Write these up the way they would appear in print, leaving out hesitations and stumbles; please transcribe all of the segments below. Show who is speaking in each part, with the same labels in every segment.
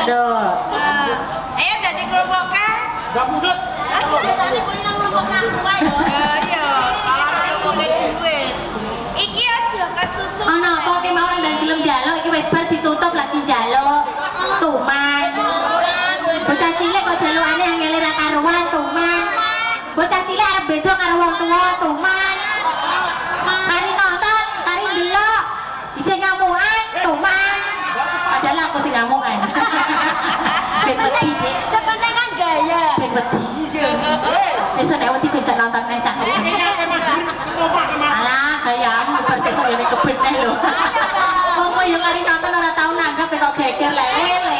Speaker 1: Aduh.
Speaker 2: Ayo dadi kelompok kan?
Speaker 3: Gak budut.
Speaker 2: Biasane kuwi nang kelompok nang kuwi yo. Iya, kalau kelompok duit. Iki aja kesusu.
Speaker 1: Ana apa ki mau ndang film njaluk iki wis bar ditutup lagi njaluk. Tuman. Bocah cilik kok jalukane angel ra karuan tuman. Bocah cilik arep beda karo wong tuwa tuman. Mari nonton, mari ndelok. Ijek ngamukan tuman. Padahal aku sing ngamukan. Ben wedi Dik.
Speaker 2: Sepenting kan gaya.
Speaker 1: Ben wedi. Besok nek wedi ben nonton nang cah. Alah, gayamu bar sesuk ngene keben neh lho. Wong yo kari nonton ora tau nanggap kok geger lele.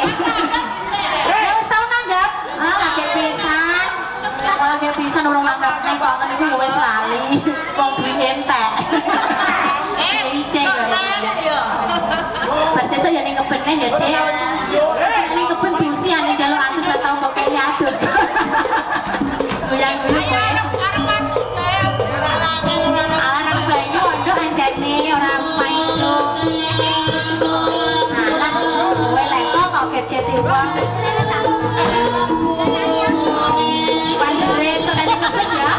Speaker 1: Ya wis tau nanggap. Ah, lagi pisan. Lagi pisan urung nanggap nang kok ngene sing wis lali. Wong duwe entek. Iceng yo. Bar sesuk yo ning keben neh ya, Dik. Ning keben diusian ning jalur atus ora tau kok kaya adus. Goyang-goyang kowe.
Speaker 2: Arep atus kaya
Speaker 1: Alarm bayi ondo anjane ora maido. Alah, kowe leko kok get-geti wong. Panjure sodane kepet ya.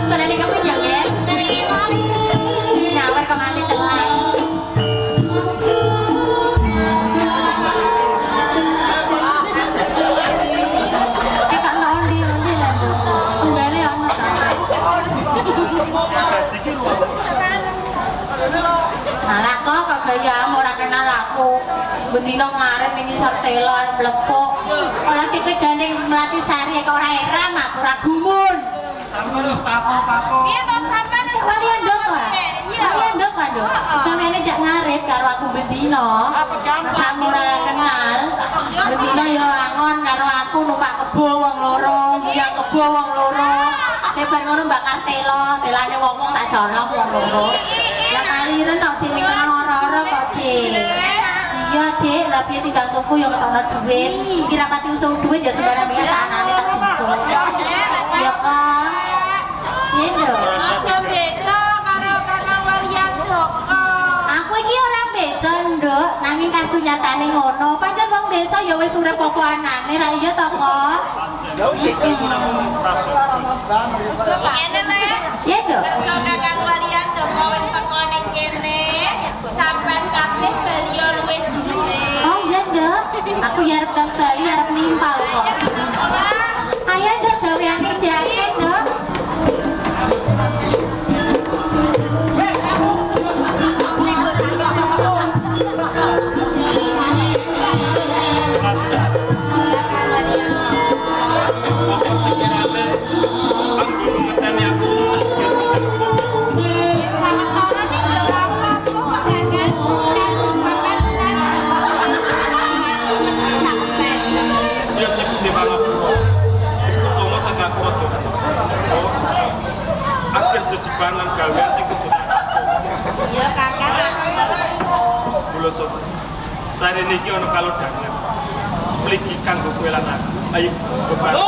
Speaker 1: Sodane kepet ya, Gen. Nyawer kok mati tenan. Kok ngondi lah. Tunggale ono ta. Nah, kok gayamu ora kenal aku. Bendino ngaret ning isor telo mlepuk. Ora tipe gandeng melati sari kok ora eram aku ora gumun.
Speaker 3: Sampai lo pako.
Speaker 2: Piye to sampean wis
Speaker 1: Kalian ndok ora? Kalian ndok kan ndok? Sampeyan ndak ngaret karo aku bendino. Masa ora kenal. Bendino yo angon karo aku numpak kebo wong loro, iya kebo wong loro. Nek bar ngono bakal telane wong-wong tak colong wong loro. Lah kaliren tok dene ora-ora kok, Dik. Iya, Dik, lah piye tinggal tuku yo ketono duit. Kira pati usung duit ya sembarang biasa anane tak jemput. Ya kan? Piye ndok?
Speaker 2: aja beda karo Kakang Waliyanto.
Speaker 1: Aku iki ora beda, Nduk, nanging kasunyatane ngono. Pancen wong desa ya wis urip apa anane, ra iya to, Kok?
Speaker 2: Ngene le.
Speaker 1: Iya, Nduk.
Speaker 2: Mergo Kakang Waliyanto kok wis teko ning kene, sampean kabeh beliau luwih dhisik.
Speaker 1: Oh, iya, Nduk. Aku ya arep nang Bali arep nimpal kok. Ayo, Nduk, gawean kerjane, Nduk.
Speaker 3: Sejibanan gawean sing kudu.
Speaker 2: Iya, Kakang.
Speaker 3: Kula sok. Sarene iki ana kalodhangan. Mligi kanggo kowe lan aku. Ayo beban.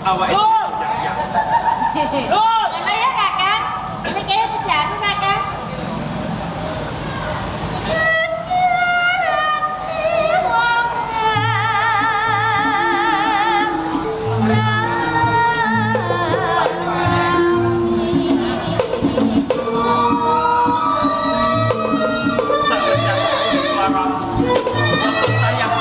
Speaker 3: Awake ya.
Speaker 2: Ngono ya, Kakang. Ini kayaknya jejak aku, Kakang.
Speaker 3: Sayang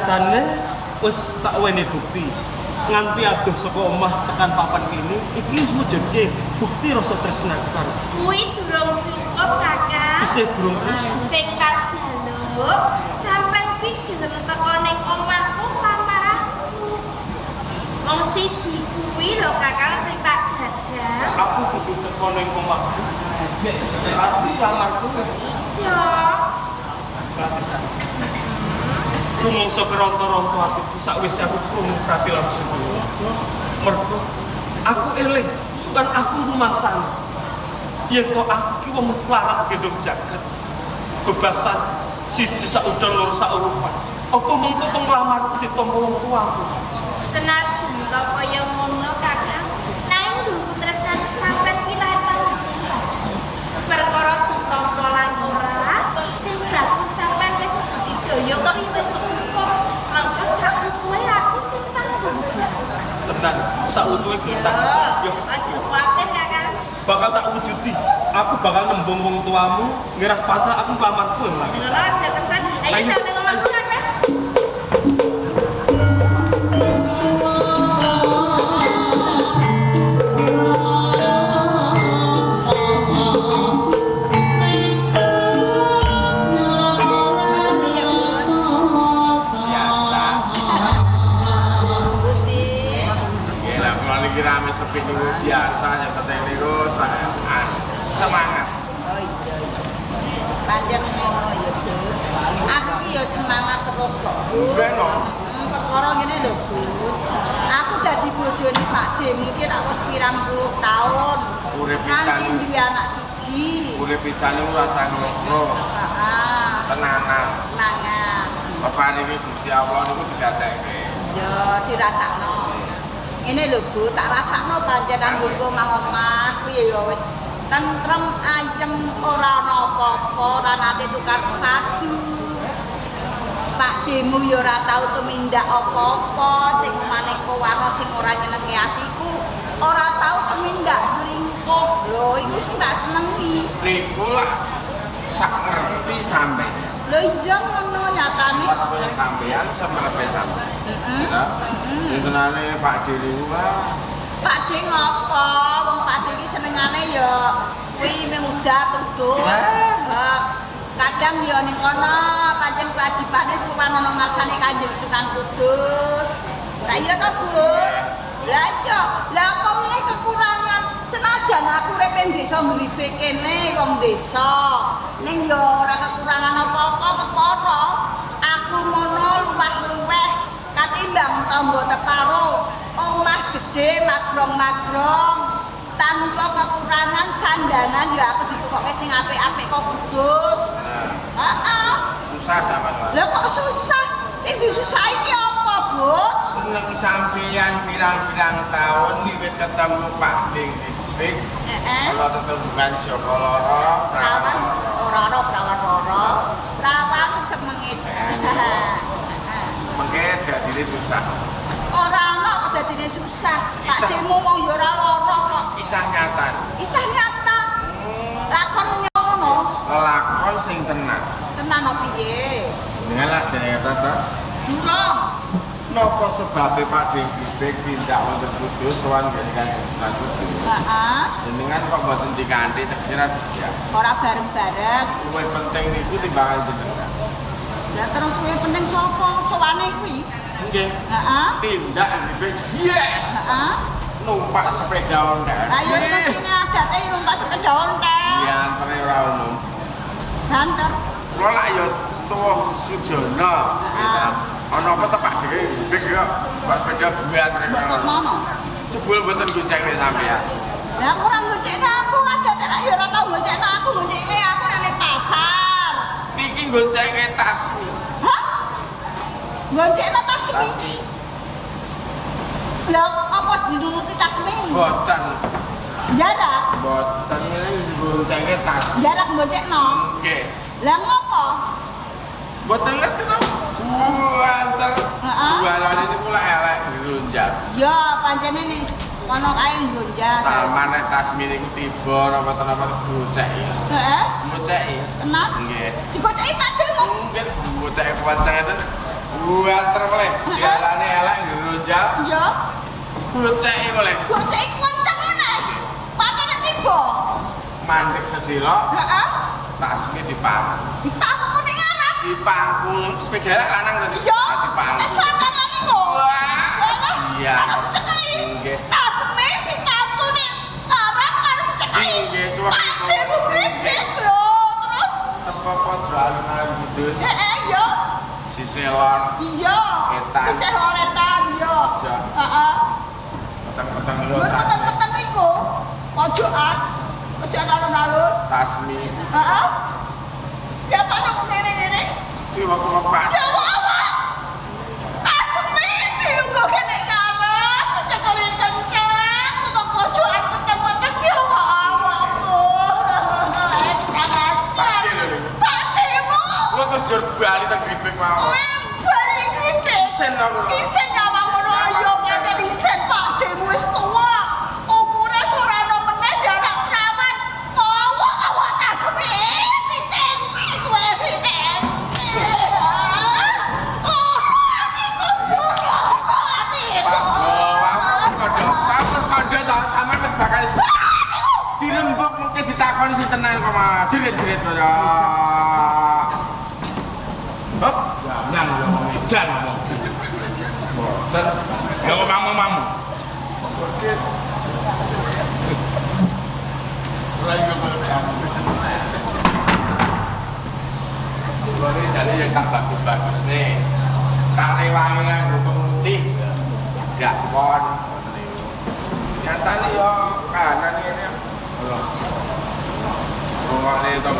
Speaker 3: nyatane wis tak wene bukti. Nganti adoh saka omah tekan papan kene iki wis mujudke bukti rasa tresnaku karo.
Speaker 2: Kuwi durung cukup, Kakak.
Speaker 3: Isih durung cukup.
Speaker 2: Sing tak jaluk, sampean kuwi gelem teko ning omahku lamar aku. Wong siji kuwi lho Kakak sing tak gadang.
Speaker 3: Aku kudu teko ning omahku. Tapi lamarku
Speaker 2: Iso.
Speaker 3: gratisan. Rumangsa keronto-ronto atiku sakwise aku krungu pratilan sedaya. Mergo aku eling lan aku rumangsane. Yen to aku ki wong larat gendong jagat. Bebasan siji sak udang loro sak urupan. Apa mengko penglamarku ditampa wong tuaku?
Speaker 2: Senajan to kaya ngono Kakak, nanging dulku tresnane sampean ki latang simbah. Perkara ditampa lan ora, sing bagus sampean wis budidaya kuwi wis cukup. Mengko sakutuhe aku sing tanggung jawab.
Speaker 3: Tenan, sautuhe kita. Yo,
Speaker 2: Aja kuwatir Kakak.
Speaker 3: bakal tak wujudi. Aku bakal nembung wong tuamu, ngiras patah aku nglamarku lagi.
Speaker 2: Lho aja kesuwen. Ayo
Speaker 3: Ayo.
Speaker 2: ta ning omahku Kakak.
Speaker 4: Biasa.
Speaker 2: Budi.
Speaker 4: Gila, kalau ini rame sepi niku biasa, yang penting niku semangat.
Speaker 5: Oh iya. Panjang ngono ya, Bu. Aku ki ya semangat terus kok, Bu.
Speaker 4: Beno.
Speaker 5: Perkara ngene lho, Bu. Aku dadi bojone Pak D mungkin aku wis pirang puluh tahun.
Speaker 4: Urip pisan.
Speaker 5: Nanti duwe anak siji.
Speaker 4: Urip pisan niku rasa ngrokro,
Speaker 5: Heeh.
Speaker 4: tenanan.
Speaker 5: Semangat.
Speaker 4: Bapak niki Gusti Allah niku digatekke.
Speaker 5: Ya dirasakno. Ngene lho, Bu, tak rasakno panjenengan nggo omah-omah kuwi ya wis tentrem ayem ora ana apa-apa, ora nate tukar padu. Pak Demu ya ora tau tumindak apa-apa sing maneka warna sing ora nyenengi atiku, ora tau tumindak selingkuh. Lho, iku sing tak senengi.
Speaker 4: Niku lah sak ngerti sampeyan.
Speaker 5: Lho iya ngono nyatane.
Speaker 4: Semerepe sampeyan, semerepe sampeyan.
Speaker 5: Heeh.
Speaker 4: Ya. Ngenane Pak Diri wah.
Speaker 5: Pak D ngopo? Wong Pak D iki senengane ya kuwi muda tudus. Kadang ya ning kono pancen kewajibane suwan ana masane Kanjeng Sunan Kudus. Lah iya to, Bu? Lah iya. Lah kok meneh kekurangan senajan aku urip ing desa ngribe kene wong desa. Ning ya ora kekurangan apa-apa perkara aku mono luweh-luweh katimbang tangga teparo. Omah gede magrong-magrong tanpa kekurangan sandanan ya aku ditukokke sing apik-apik kok Kudus. Heeh.
Speaker 4: Susah sampeyan.
Speaker 5: Lah kok susah? Sing disusahi ki apa, Bu?
Speaker 4: Seneng sampeyan pirang-pirang tahun wiwit ketemu Pak Ding Dik.
Speaker 5: Heeh.
Speaker 4: Kalau tetemukan Joko Loro,
Speaker 5: Prawan
Speaker 4: Loro.
Speaker 5: ora ana prawan loro. Prawan semengit.
Speaker 4: Mengke dadine susah.
Speaker 5: Ora ana kok dadine susah. Pak
Speaker 4: Kisah.
Speaker 5: Demu wong ya ora lara kok.
Speaker 4: Kisah nyata.
Speaker 5: Isah nyata. Lakon ngono.
Speaker 4: Lakon sing tenan.
Speaker 5: Tenan opo piye?
Speaker 4: Dengan lah jenenge rasa.
Speaker 5: Durung.
Speaker 4: Napa sebabe Pak Ding Bibik pindah wonten Kudus sowan Kanjeng Sunan Kudus.
Speaker 5: Heeh.
Speaker 4: Jenengan kok mboten dikanthi teksira dijak.
Speaker 5: Ora bareng-bareng.
Speaker 4: Luwih penting niku timbangan jenengan.
Speaker 5: Lah terus kuwi penting sapa? Sowane kuwi.
Speaker 4: Nggih.
Speaker 5: Heeh.
Speaker 4: Tindak Bibik. Yes.
Speaker 5: Heeh.
Speaker 4: Numpak sepeda ontel.
Speaker 5: Ayo mestine adate numpak sepeda ontel.
Speaker 4: Iya, antere ora umum.
Speaker 5: Banter.
Speaker 4: Kula lak ya tuwa Sujono.
Speaker 5: Heeh.
Speaker 4: Ana apa to Pak Ding Bibik kok buat sepeda bumi antere.
Speaker 5: Mbok ngono.
Speaker 4: Jebul mboten gonceng sampeyan.
Speaker 5: Lah aku ora goncekno aku adate nek ya ora tau goncekno aku goncekne aku nang pasar.
Speaker 4: Niki goncenge tasmi.
Speaker 5: Hah? Goncekno tasmi.
Speaker 4: Tasmi.
Speaker 5: Lah apa dinunuti tasmi?
Speaker 4: Boten.
Speaker 5: Jarak.
Speaker 4: Boten ini goncenge tas.
Speaker 5: Jarak goncekno.
Speaker 4: Nggih.
Speaker 5: Lah ngopo?
Speaker 4: Boten ngerti to. Anter.
Speaker 5: Heeh.
Speaker 4: Jualan ini pula elek ngrunjal.
Speaker 5: Ya pancene ning kono kae ngonjak.
Speaker 4: Samane tasmi niku tiba napa-napa goceki.
Speaker 5: Heeh.
Speaker 4: Goceki.
Speaker 5: Tenan?
Speaker 4: Nggih.
Speaker 5: Digoceki Pak Demo.
Speaker 4: Nggih, goceki kuwanceng itu Buanter boleh. Dialane elek ngerunjal.
Speaker 5: Ya.
Speaker 4: Goceki boleh.
Speaker 5: Gocek kenceng meneh. Pake nek tiba.
Speaker 4: Mandek sedilok.
Speaker 5: Heeh.
Speaker 4: Tasmi dipangku.
Speaker 5: Ditangku ning ngarep.
Speaker 4: Dipangku sepeda lanang tadi.
Speaker 5: Ya.
Speaker 4: Dipangku.
Speaker 5: Wis sakane kok.
Speaker 4: Wah. Iya.
Speaker 5: Ada dicekeli.
Speaker 4: Nggih.
Speaker 5: Tasme ditangku ning ngarep karo dicekeli.
Speaker 4: Nggih, cuma
Speaker 5: Pakemu gripit lho. Terus
Speaker 4: teko pojok alun-alun Kudus.
Speaker 5: ya.
Speaker 4: Siselon.
Speaker 5: Iya.
Speaker 4: Etan.
Speaker 5: Sisih loretan ya.
Speaker 4: Ja.
Speaker 5: Heeh.
Speaker 4: Petang-petang lho.
Speaker 5: Mun peteng-peteng iku pojokan. Pojokan alun-alun.
Speaker 4: Tasmi.
Speaker 5: Heeh. Ya apa kok ngene-ngene?
Speaker 4: Ki wak-wakan.
Speaker 5: Ya apa? Tasmi dilungguh kene ngarep, cekeli kenceng, tutup pojokan peteng-peteng ki apa?
Speaker 4: Sakit lho.
Speaker 5: Patimu.
Speaker 4: Lu terus jur bali teng gripik mau.
Speaker 5: Kowe bari iki.
Speaker 4: Isen aku.
Speaker 5: Isen nyawang ngono ayo pancen isen Pak Demu wis tuwa. Umure sorano meneh anak perawan. Awak tasmi titen kowe titen. Oh, atiku.
Speaker 4: Kondo tak sampean wis bakal dirembuk mengke ditakoni sing tenan kok malah jerit-jerit kaya. Hop, jangan yo ngomong edan ngomong. Boten. Ya kok mamu-mamu. Oke. Lagi kok jam. Kulo iki jane yang tak bagus-bagus nih. Tak rewangi nganggo pemutih. Dakon. Nyatane yo kanan ngene. Rungokne to.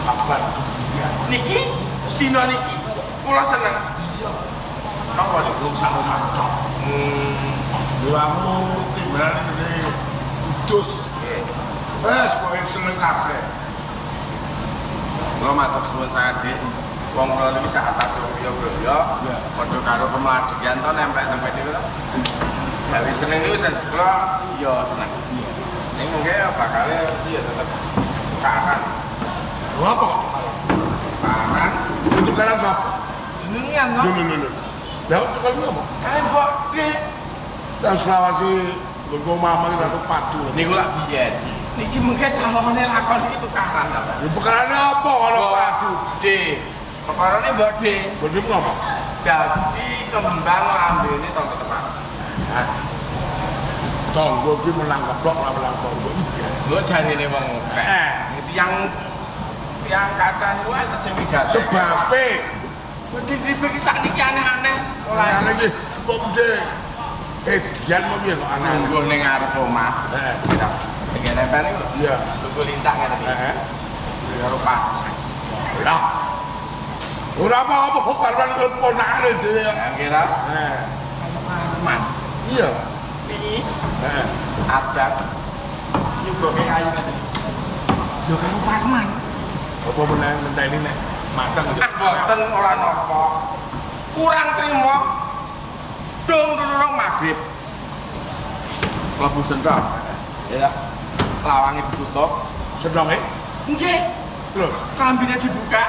Speaker 4: Kabar. Niki dina niki kula seneng. Napa nek wong sak omah tok. Diwamu timbrane ngene Kudus. Wes pokoke seneng kabeh. Kula matur suwun sanget. Wong kula niki sak atas Surabaya, padha karo Kemladian to nempel-nempel niku to. Gawe seneng niku kula iya seneng. Ning mengke bakal mesti ya tetep tukaran. Lho apa kok tukaran? Sing tukaran sapa? Jenengan to. Lho. Lah tukaran apa? Kare mbok Dik. Tas Selawasi nggo mamang ratu padu. Niku lak biyen. Niki mengke calone lakon iki tukaran ta, Pak. Ya tukarane apa kalau padu? Dik. Tukarane mbok Dik. Mbok Dik apa? Dadi kembang lambene to teman. Hah? Tonggo ki menang keblok ora menang tonggo iki. Lho jarine wong tiang kadang wae tesih migat. Sebabe kuwi kripik sakniki aneh-aneh. Ora iki kok Dik. Dian mau piye kok aneh. Nggo ning arep omah. Heeh. Iki nempel iki lho. Iya. Tuku lincak ngene iki. Heeh. Karo Pak. Lah. Ora apa-apa kok barban ponakane dhewe. Nggih ta? Heeh. Aman. Iya. Iki. Heeh. Adat. Nyugoke kayu ngene. Yo karo Parman. Apa meneh ngenteni nek mateng aja. Mboten ora napa. Kurang trima. Dong magrib. Mlebu sendok. Ya. Lawange ditutup. Sendonge? Nggih. Terus klambine dibuka.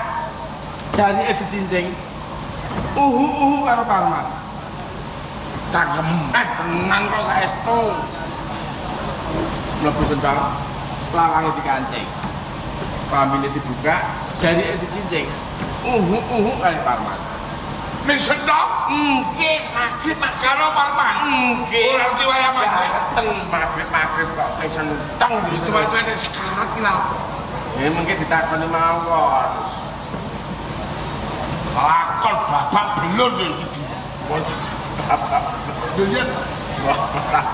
Speaker 4: Jarine dicincing. Karo Parman. Tangkem. Tenan kok saestu. Mlebu sendok. Lawange dikancing. Klambine dibuka, jarine dicincing. Kali Parman. Ning sendok? Nggih, magrib karo Parman. Nggih. Ora ngerti wayah magrib. Ten magrib kok ning sentong itu wajane sekarat ki lha. Ya mengke ditakoni mawon. Lakon babak belur yo iki. Wes babak. Lho yen wah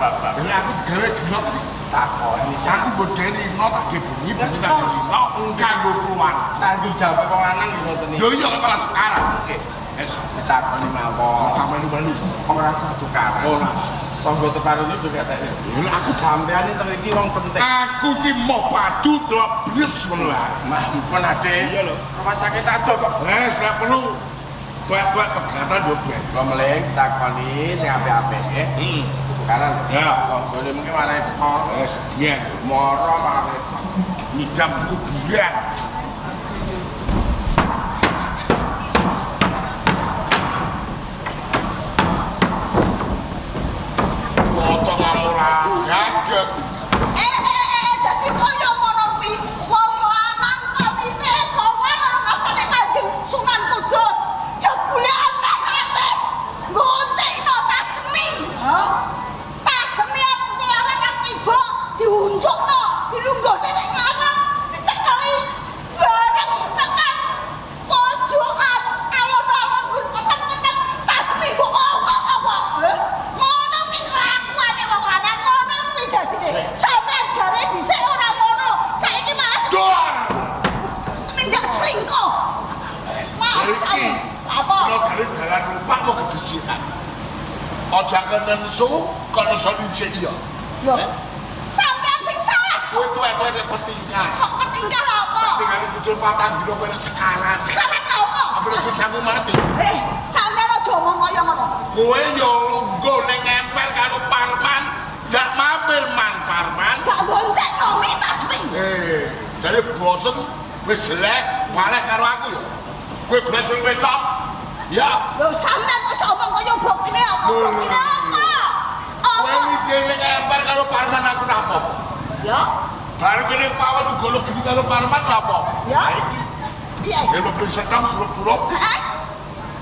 Speaker 4: babak. Lah aku digawe genok takoni. Aku bodeni no tak gebunyi ben tak no kanggo keluar. Tanggung jawab wong lanang ngoten iki. Lho iya malah sekarang. Nggih. Wis ditakoni mawon. Sampeyan bali. Ora sah tukaran. Ora. Tonggo tukaran iki juga tak. Lha aku sampeyan iki teng iki wong penting. Aku ki mau padu drop bres ngono wae. Mah mumpun ade. Iya lho. Rumah sakit ado kok. Wes ora perlu. Tuwek-tuwek pegatan yo ben. Kok meleng takoni sing apik-apik nggih. Heeh. Tukaran. Ya. Tonggo mungkin marai kok. Wes biyen moro marai. Ngidam kuburan. basa karo ora gagek.
Speaker 5: Dadi kaya ngono kuwi wong lanang pamite sowan nang ngasane Kanjeng Sunan Kudus. Jebule aneh-aneh. Goncengno Tasmi. Tasmi melarat tiba diunjukno dilunggone nek ngarep dicekeli bareng tekan pojokan alon-alon keteng-keteng Tasmi mbok awak-awak. Ngono ki kelakuane wong lanang ngono kuwi dadine. Sampeyan jare dhisik ora ngono. Saiki malah
Speaker 4: Dor.
Speaker 5: mindak selingkuh. Masa apa?
Speaker 4: Kalau dari dalan rumah mau kedisian. Aja kenen su, kalau so ijek iya.
Speaker 5: Loh, sampeyan sing salah.
Speaker 4: Kowe tuwek-tuwek nek petingkah.
Speaker 5: Kok ketinggal apa?
Speaker 4: Tinggal bujur patang dino kowe nek sekarat.
Speaker 5: Sekarang apa?
Speaker 4: Ambil pisamu mati.
Speaker 5: Sampeyan aja ngomong kaya ngono.
Speaker 4: Kowe yo lungguh ning ngempel karo Parman, ndak mampir man Parman.
Speaker 5: Gak bonceng to Tasmi.
Speaker 4: Jadi bosen wis jelek baleh karo aku yo. Kowe berhasil menom. Ya,
Speaker 5: Lho sampeyan kok ngomong kaya buktine apa? Buktine apa?
Speaker 4: kowe
Speaker 5: Apa?
Speaker 4: mikir ning ngempel karo Parman aku ra apa-apa.
Speaker 5: Ya,
Speaker 4: Bareng kene pawon golo gini karo Parman ra apa-apa.
Speaker 5: Ya.
Speaker 4: Lah iki
Speaker 5: iya.
Speaker 4: yen mlebu sedang surup-surup,
Speaker 5: Heeh.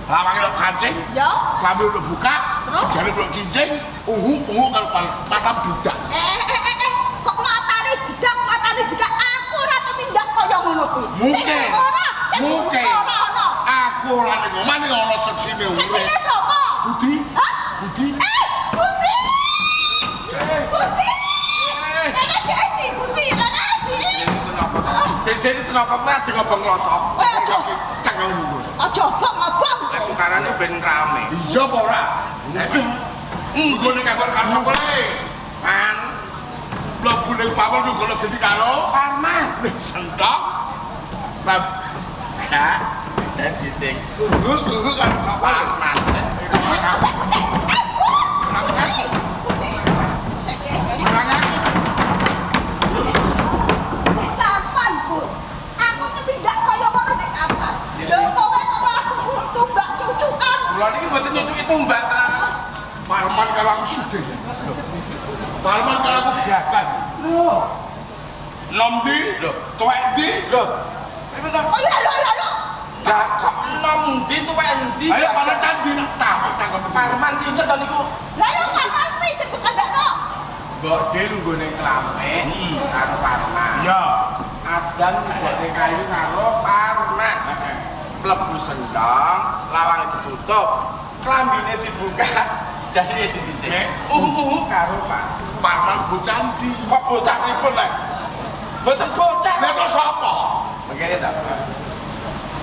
Speaker 4: lawange lo kancing,
Speaker 5: Ya.
Speaker 4: klambi lo buka,
Speaker 5: Terus?
Speaker 4: jare lo cincin, ungu karo patang budak.
Speaker 5: Kok matane bidak aku ora tumindak kaya ngono kuwi. Sing
Speaker 4: Mungkin.
Speaker 5: ora, sing
Speaker 4: Mungkin.
Speaker 5: ora ono.
Speaker 4: Aku ora ning omah ning ana seksine urip.
Speaker 5: Seksine sapa?
Speaker 4: Budi.
Speaker 5: Hah?
Speaker 4: Budi.
Speaker 5: Budi!
Speaker 4: Jeh.
Speaker 5: Budi! Ana jadi Budi, ana di.
Speaker 4: Jejen itu kenapa kowe aja ngobong klosok?
Speaker 5: Aja.
Speaker 4: Cangkem ngono.
Speaker 5: Aja bang.
Speaker 4: Nek tukarane ben rame. Iya apa ora? Nggo ning kantor karo kowe. Man. Mlebu ning pawon yo golek geni karo Parman. Wis sentok. Bab. Gak. Dadi cek. Karo sapa? Parman.
Speaker 5: Kusik. Budi. Kapan, Bu? Aku tumindak kaya ngono nek kapan? Lho kowe kok aku tumbak cucukan.
Speaker 4: Kula niki mboten nyucuki tumbak tenan. Parman kalau aku sugih. Parman kalau aku gagan. Lho. Nom ndi? Lho. Tuwek ndi? Lho.
Speaker 5: Oh lho.
Speaker 6: Gak kok nom ndi tuwek ndi?
Speaker 4: Ayo panen candi tak cangkem.
Speaker 6: Parman sinten to niku?
Speaker 5: Lah yo kapan kuwi sing kandakno?
Speaker 6: Mbok De lungguh ning Klampek karo Parman.
Speaker 4: Iya.
Speaker 6: Adan mbok kayu karo Parman. Mlebu sendang, lawange ditutup, klambine dibuka, jane dititik. Karo
Speaker 4: Parman bocah ndi? Kok bocah pripun lek?
Speaker 6: Mboten bocah.
Speaker 4: Lek kok sapa?
Speaker 6: Begini ta.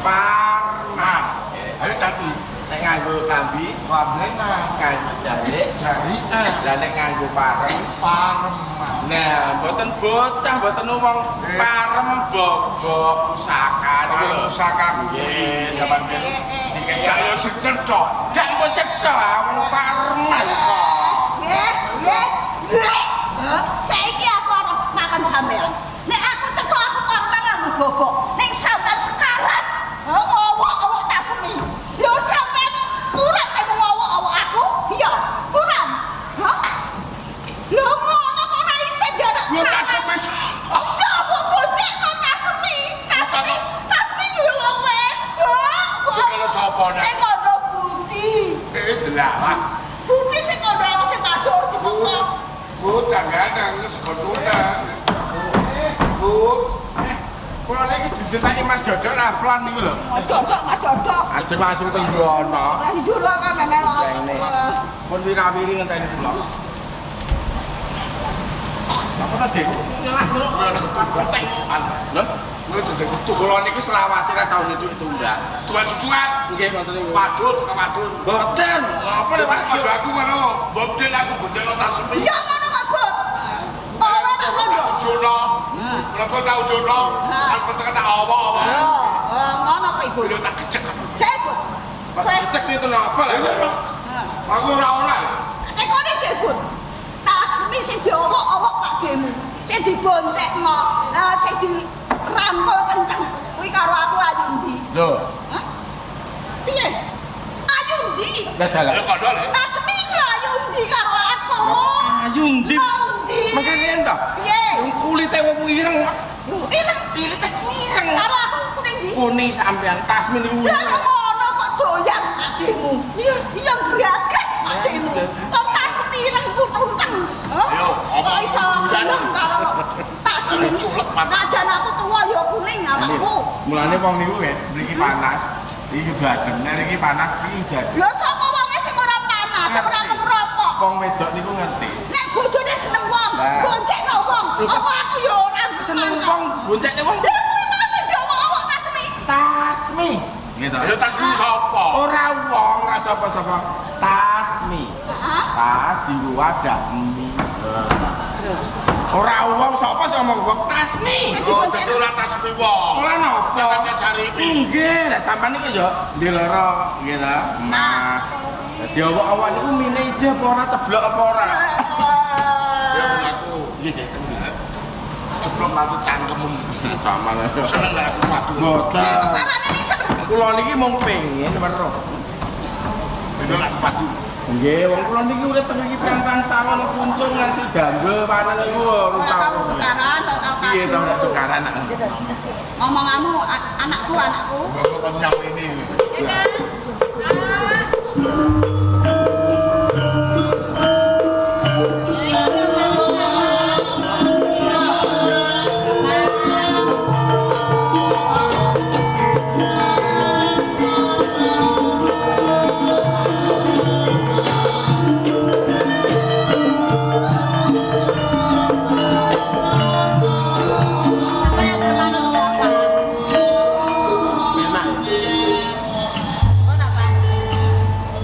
Speaker 6: Parman.
Speaker 4: Ayo candi.
Speaker 6: Nek nganggo klambi,
Speaker 4: Wabena.
Speaker 6: nganggo jare,
Speaker 4: Jari
Speaker 6: lah nek nganggo parem,
Speaker 4: Parman.
Speaker 6: nah, mboten bocah, mboten wong parem bobok pusaka niku lho.
Speaker 4: Pusaka
Speaker 6: Nggih, sampeyan dikek
Speaker 4: Kaya sing cethok.
Speaker 6: gak mau cekak wong pareman kok.
Speaker 5: Nggih. Saiki aku arep makan sampean. Nek aku cetok aku parman nganggo bobok. Nek sampean sekarat, ngowok-ngowok Tasmi. Lho sampean kurang nek ngowok-ngowok aku? Iya, kurang. Hah? Lho ngono kok ora isin ya anak
Speaker 4: Lho
Speaker 5: perawan?
Speaker 4: Tasmi.
Speaker 5: Ya mbok bocek to Tasmi. Tasmi yo wong wedok.
Speaker 4: Sing karo sapa nek?
Speaker 5: Sing kono Budi.
Speaker 4: Delalah.
Speaker 5: Budi sing kono aku sing kado dipokok.
Speaker 4: Bocah gandeng sekotunan. Bu.
Speaker 6: Kula niki diceritani Mas Dodok Raflan niku lho.
Speaker 5: Mas Dodok.
Speaker 6: Ajeng langsung teng Yono.
Speaker 5: Lah njuro kan melok.
Speaker 6: Ini. Pun wirawiri ngenteni kula. Apa tadi?
Speaker 4: Nyelak-nyeluk kaya cetek.
Speaker 6: Lho,
Speaker 4: Lho cedek kutu.
Speaker 6: kula niku selawase ra tau nyucuk tumbak.
Speaker 4: Cuan-cuan.
Speaker 6: Nggih ngoten niku.
Speaker 4: Padut ke padut.
Speaker 6: Boten, ngapa lek Mas
Speaker 4: Padut aku karo Bobden aku bojeno Tasmi.
Speaker 5: Ya ngono kok, Bud. Ora tak kondo.
Speaker 4: Jono. Mereka tahu jono. Aku tekan tak apa-apa.
Speaker 5: Ngono kok Ibu.
Speaker 4: Lho tak kecek aku.
Speaker 5: Cebut.
Speaker 6: Pak cek niku napa lek?
Speaker 4: Aku ora.
Speaker 5: Tekone cebut. Tasmi sing diowok-owok Pak Demu. Sing diboncekno, sing dirangkul kenceng. Kuwi karo aku Ayundi.
Speaker 6: Lho,
Speaker 5: Hah? Piye? Ayundi.
Speaker 6: lah dalan.
Speaker 4: Ya kandha lek.
Speaker 5: Tasmi ku Ayundi karo aku.
Speaker 6: Ayo ndi?
Speaker 5: Ndi?
Speaker 6: Makane ento.
Speaker 5: Piye?
Speaker 6: Wong kulite wong ireng.
Speaker 5: Ireng.
Speaker 6: Kulite ireng.
Speaker 5: Karo aku kuning ndi?
Speaker 6: Kuning sampean Tasmin iku.
Speaker 5: Lah ngono kok doyan adikmu. Iya gragas adikmu. Kok Tasmin ireng kunteng.
Speaker 4: Ayo,
Speaker 5: kok iso gelem karo Tasmin
Speaker 6: culek mat.
Speaker 5: Najan aku tuwa ya kuning awakku.
Speaker 4: Mulane wong niku mriki panas. Iki gadeng, nek iki panas iki gadeng.
Speaker 5: Lho sapa wonge sing ora panas, sing ora ngerokok.
Speaker 4: Wong wedok niku ngerti.
Speaker 5: Nek bojone seneng wong, boncekno wong. Apa aku ya ora
Speaker 6: Seneng wong boncekne wong.
Speaker 5: Lha kuwi mau sing gawe awak Tasmi.
Speaker 6: Tasmi.
Speaker 4: Gitu. Ayo Tasmi sapa?
Speaker 6: Ora wong, ora sapa-sapa. Tasmi.
Speaker 5: Heeh.
Speaker 6: Tas di wadah mie. Ora wong sapa sing ngomong wong Tasmi.
Speaker 4: Oh, dadi ora Tasmi wong.
Speaker 6: Ora napa?
Speaker 4: Sari-sari.
Speaker 6: Nggih, lah sampean niku ya ndeloro nggih ta. Nah. Dadi awak-awak niku mine ije apa ora ceblok apa ora?
Speaker 4: Ya aku.
Speaker 6: Nggih, nggih.
Speaker 4: Jeblok matu cangkemmu.
Speaker 6: Sama lah.
Speaker 4: Seneng lek aku matu.
Speaker 6: Boten.
Speaker 5: Karane iki seneng.
Speaker 6: Kula niki mung pengin weruh.
Speaker 4: Bener lek matu.
Speaker 6: Nggih, wong kula niki urip teng iki pirang tahun kuncung nganti jambel panen niku
Speaker 5: Ora tau
Speaker 6: tahun.
Speaker 5: tukaran, ora tau
Speaker 6: Piye to nek tukaran anak?
Speaker 5: Ngomonganmu anakku.
Speaker 4: Bapak kenyang ini.
Speaker 5: Iya kan?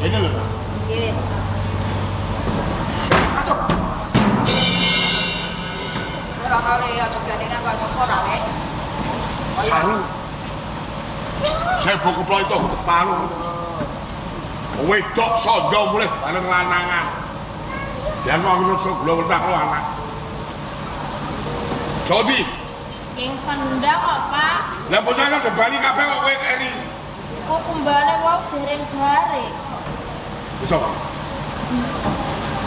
Speaker 4: Ini lho. Saru. Saya bawa keplok itu ke palu. Wedok sondo mulai bareng lanangan. Dan mau sebelum berdak lo anak. Sodi.
Speaker 2: Ing sendang kok, Pak.
Speaker 4: Lah bocah kan kembali kabeh kok kowe keri.
Speaker 2: Kok kembali wae dereng-dereng.
Speaker 4: Iso.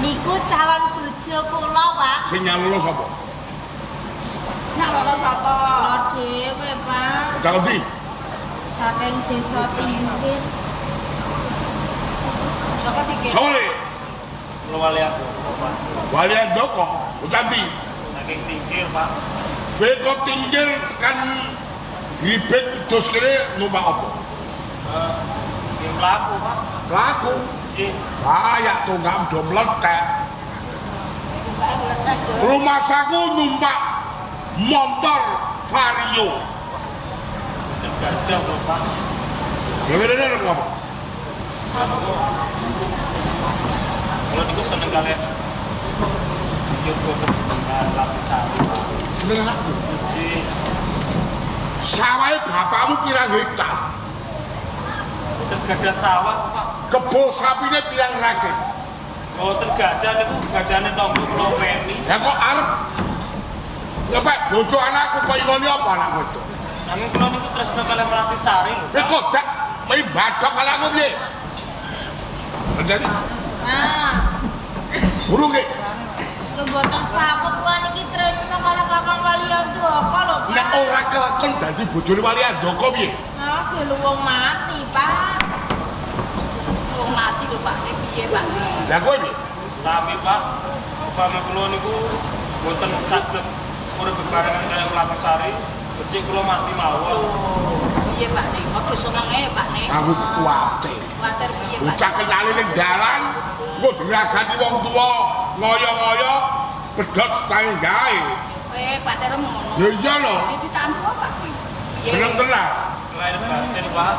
Speaker 2: Niku calon bojo kula, Pak.
Speaker 4: Sing nyalon sapa?
Speaker 2: Nak loro sapa? Lho dhewe, Pak.
Speaker 4: Calon ndi?
Speaker 2: Saking desa pinggir. Sapa dikit?
Speaker 4: Sore.
Speaker 3: Kalau wali aku, Pak.
Speaker 4: Walian Joko, utanti.
Speaker 3: Saking tingkir, Pak.
Speaker 4: Kowe kok tinggal tekan ribet dos kene numpak apa?
Speaker 3: Yang pelaku, Pak.
Speaker 4: Laku.
Speaker 3: Ji,
Speaker 4: Kayak tunggam do meletek. Rumah saku numpak motor Vario.
Speaker 3: gadang loh, Pak.
Speaker 4: Ya bener apa?
Speaker 3: Kalau niku seneng kalian Joko kejenengan Lapisari, Pak.
Speaker 4: Seneng anakku.
Speaker 3: Ji,
Speaker 4: Sawahnya bapakmu pirang hektar.
Speaker 3: tergada sawah, Pak.
Speaker 4: Kebo sapinya pirang raket.
Speaker 3: Oh, tergada niku gadane tonggo kula meni.
Speaker 4: Ya kok arep nyepek bojo anakku kok ingoni apa anakku itu?
Speaker 3: Nanging kula niku tresna kalian Lapisari lho.
Speaker 4: Ya kok dak main badok anakku piye? Menjadi
Speaker 2: Nah,
Speaker 4: burung ke?
Speaker 2: yo mboten sakut kula niki tresna karo Kakang Waliyanto apa lho, Pak?
Speaker 4: Nek ora kelakon dadi bojone Waliyan Joko piye?
Speaker 2: Nah, ge luwung mati, Pak. Luwung mati lho, Pak. Piye, Pak?
Speaker 4: Lah kowe piye?
Speaker 3: Sami, Pak. Upama kula niku boten saged urip bebarengan kalian Lapisari, becik kula mati mawon.
Speaker 2: Piye, Pak? Ning kok senenge, Pak, ning.
Speaker 4: Aku kuwatir.
Speaker 2: Kuwatir piye, Pak?
Speaker 4: Bocah kenali ning dalan, engko diragati wong tuwa, ngoyo-ngoyo pedhot setangin gawe.
Speaker 2: Pak Terem ngono.
Speaker 4: Ya iya lho,
Speaker 2: Iki ditampu apa?
Speaker 4: seneng tenan.
Speaker 3: Kalian batin, Pak.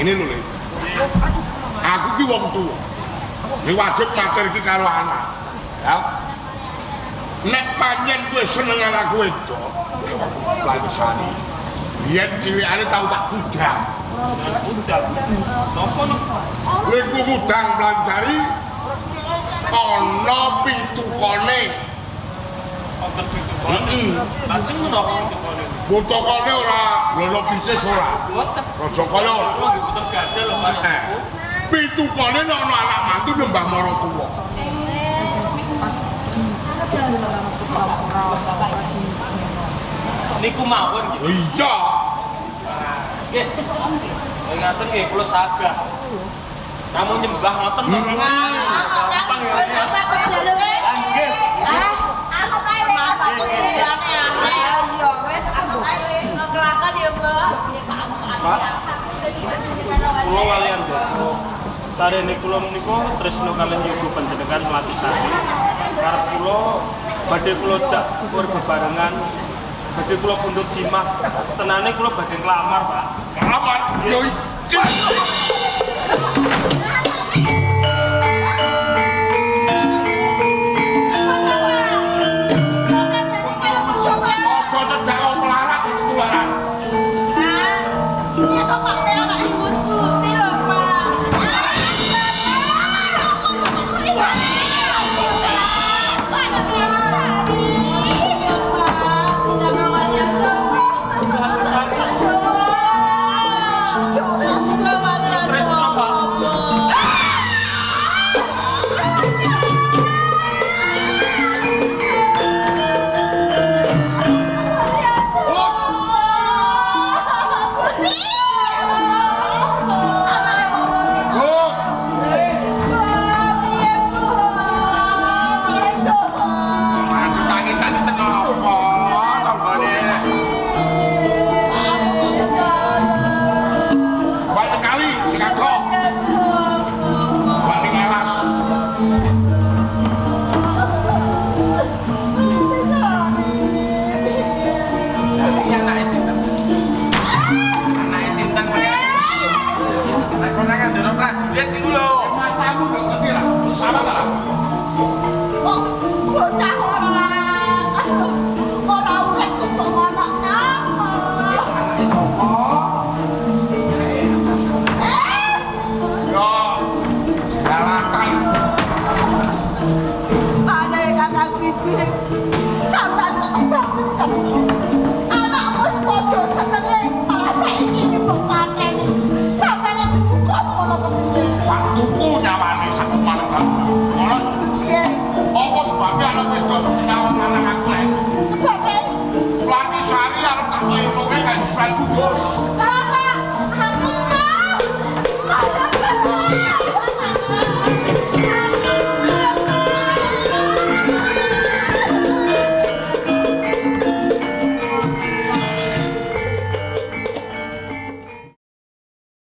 Speaker 4: Ini lho, Le. Aku ki wong tuwa. Ini wajib matur iki karo anak. Ya. Nek panjen kowe seneng anak kowe itu, Lapisari. Biyen cilikane tau tak gudang.
Speaker 3: Udah. Napa niku?
Speaker 4: Lek ku gudang Lapisari ana pitukone.
Speaker 3: Wonten pitukane. Lajeng menapa pitukane?
Speaker 4: Botokone ora glono picis ora.
Speaker 3: Boten.
Speaker 4: Raja kaya ora.
Speaker 3: Kula nggih boten gadal lho, Pak.
Speaker 4: Pitukone nek ana anak mantu nembah marang tuwa.
Speaker 3: Niku mawon nggih.
Speaker 4: Oh iya.
Speaker 3: Nggih. Ngaten nggih kula sagah. Kamu nyembah ngoten to. Gampang ya. Nggih.
Speaker 5: Anu kae masa kucirane aneh. Iya, wis anu kae ngelakon ya, Mbak.
Speaker 3: Pak. Kula walian Mbak. Sarene kula menika tresna kalih yoga panjenengan Melati Sari. Karep kula badhe kula jak bebarengan. Badhe kula pundhut simah. Tenane kula badhe nglamar, Pak.
Speaker 4: Nglamar. Yo iki.